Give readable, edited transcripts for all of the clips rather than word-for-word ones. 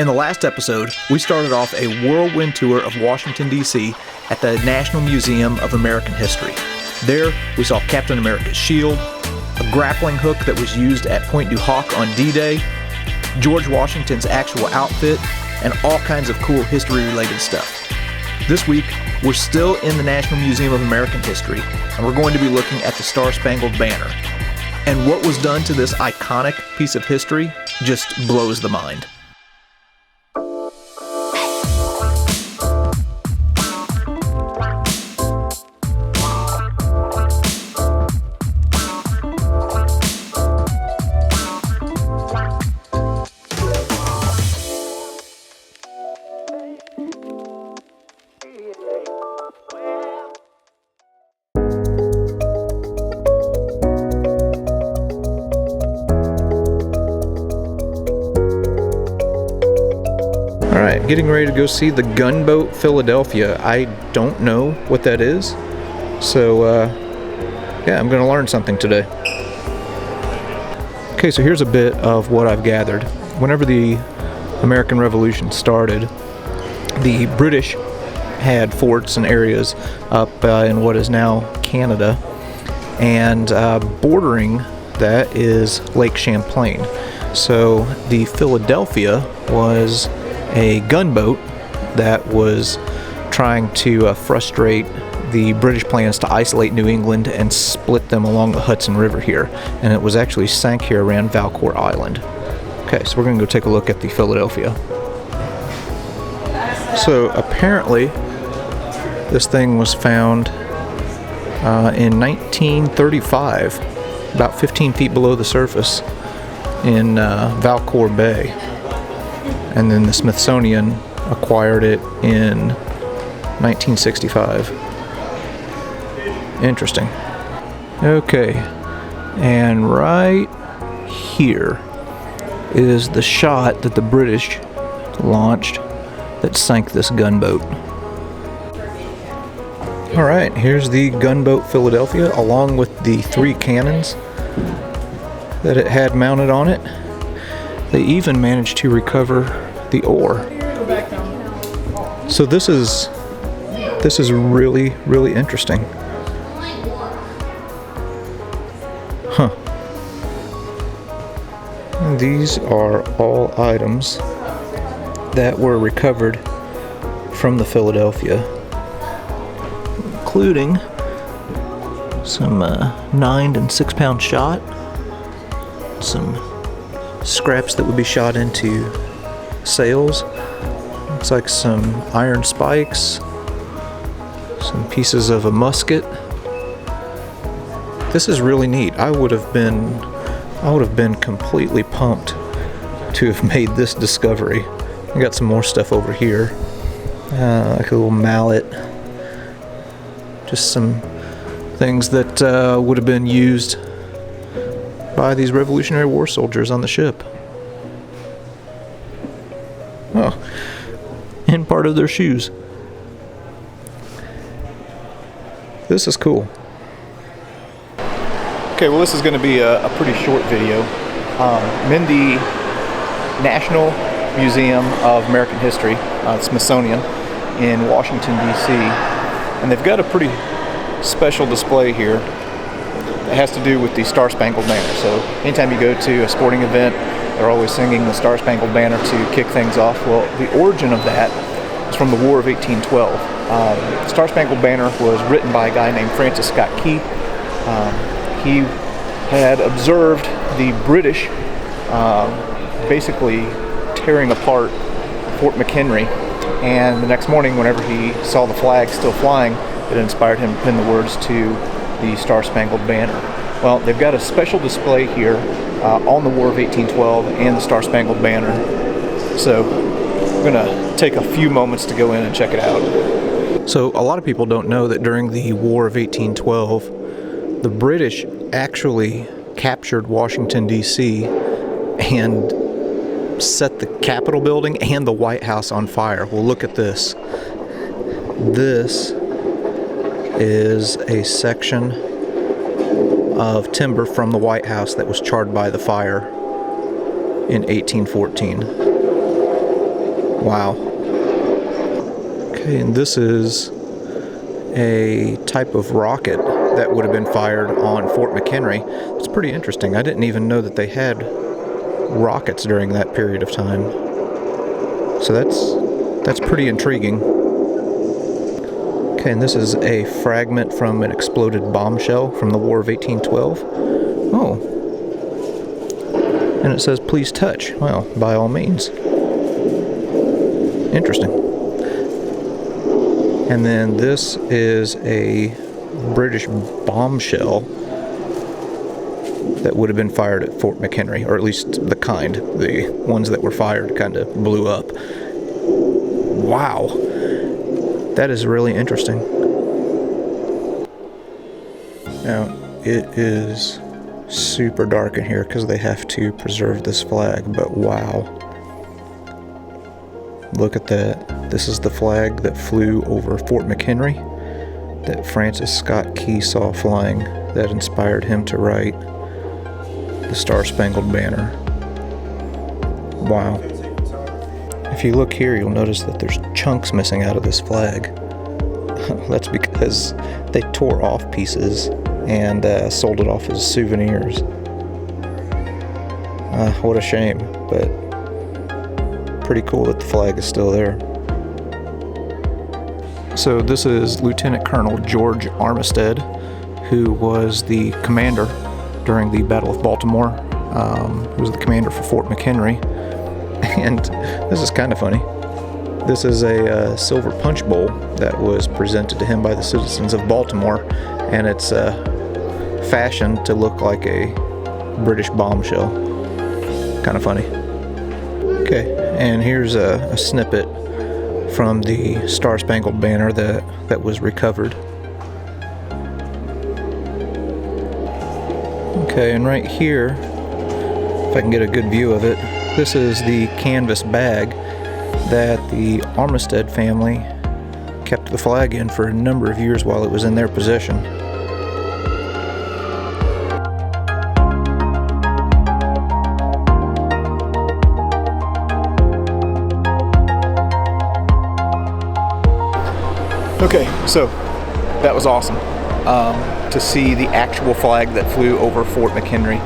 In the last episode, we started off a whirlwind tour of Washington, D.C. at the National Museum of American History. There, we saw Captain America's shield, a grappling hook that was used at Pointe du Hoc on D-Day, George Washington's actual outfit, and all kinds of cool history-related stuff. This week, we're still in the National Museum of American History, and we're going to be looking at the Star Spangled Banner. And what was done to this iconic piece of history just blows the mind. Alright, getting ready to go see the Gunboat Philadelphia. I don't know what that is, so yeah, I'm going to learn something today. Okay, so here's a bit of what I've gathered. Whenever the American Revolution started, the British had forts and areas up in what is now Canada, and bordering that is Lake Champlain. So the Philadelphia was a gunboat that was trying to frustrate the British plans to isolate New England and split them along the Hudson River here. And it was actually sank here around Valcour Island. Okay, so we're going to go take a look at the Philadelphia. So apparently this thing was found in 1935, about 15 feet below the surface in Valcour Bay. And then the Smithsonian acquired it in 1965. Interesting. Okay, and right here is the shot that the British launched that sank this gunboat. Alright, here's the Gunboat Philadelphia along with the 3 cannons that it had mounted on it. They even managed to recover the ore. So this is really, really interesting. Huh. And these are all items that were recovered from the Philadelphia, including some 9 and 6 pound shot, some scraps that would be shot into sails. Looks like some iron spikes, some pieces of a musket. This is really neat. I would have been completely pumped to have made this discovery. I got some more stuff over here, like a little mallet, just some things that would have been used by these Revolutionary War soldiers on the ship. Oh, and part of their shoes. This is cool. Okay, well this is going to be a pretty short video. I'm in the National Museum of American History, Smithsonian, in Washington, D.C. And they've got a pretty special display here. It has to do with the Star Spangled Banner. So anytime you go to a sporting event, they're always singing the Star Spangled Banner to kick things off. Well, the origin of that is from the War of 1812. The Star Spangled Banner was written by a guy named Francis Scott Key. He had observed the British basically tearing apart Fort McHenry, and the next morning whenever he saw the flag still flying, it inspired him to pen the words to the Star Spangled Banner. Well, they've got a special display here on the War of 1812 and the Star Spangled Banner. So I'm going to take a few moments to go in and check it out. So a lot of people don't know that during the War of 1812, the British actually captured Washington, D.C. and set the Capitol building and the White House on fire. Well, look at this. This is a section of timber from the White House that was charred by the fire in 1814. Wow. Okay, and this is a type of rocket that would have been fired on Fort McHenry. It's pretty interesting. I didn't even know that they had rockets during that period of time. So that's pretty intriguing. Okay, and this is a fragment from an exploded bombshell from the War of 1812. Oh. And it says, please touch. Well, by all means. Interesting. And then this is a British bombshell that would have been fired at Fort McHenry, or at least the ones that were fired kind of blew up. Wow. That is really interesting. Now, it is super dark in here because they have to preserve this flag, but wow. Look at that. This is the flag that flew over Fort McHenry that Francis Scott Key saw flying that inspired him to write the Star Spangled Banner. Wow. If you look here, you'll notice that there's chunks missing out of this flag. That's because they tore off pieces and sold it off as souvenirs. What a shame, but pretty cool that the flag is still there. So this is Lieutenant Colonel George Armistead, who was the commander during the Battle of Baltimore. He was the commander for Fort McHenry. And this is kind of funny. This is a silver punch bowl that was presented to him by the citizens of Baltimore, and it's fashioned to look like a British bombshell. Kind of funny. Okay, and here's a snippet from the Star Spangled Banner that was recovered. Okay, and right here, if I can get a good view of it, this is the canvas bag that the Armistead family kept the flag in for a number of years while it was in their possession. Okay, so that was awesome to see the actual flag that flew over Fort McHenry.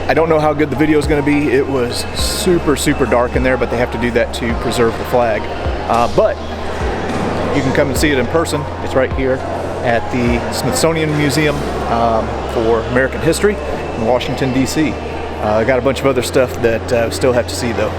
I don't know how good the video is going to be. It was super, super dark in there, but they have to do that to preserve the flag. But you can come and see it in person. It's right here at the Smithsonian Museum for American History in Washington, D.C. I got a bunch of other stuff that I still have to see, though.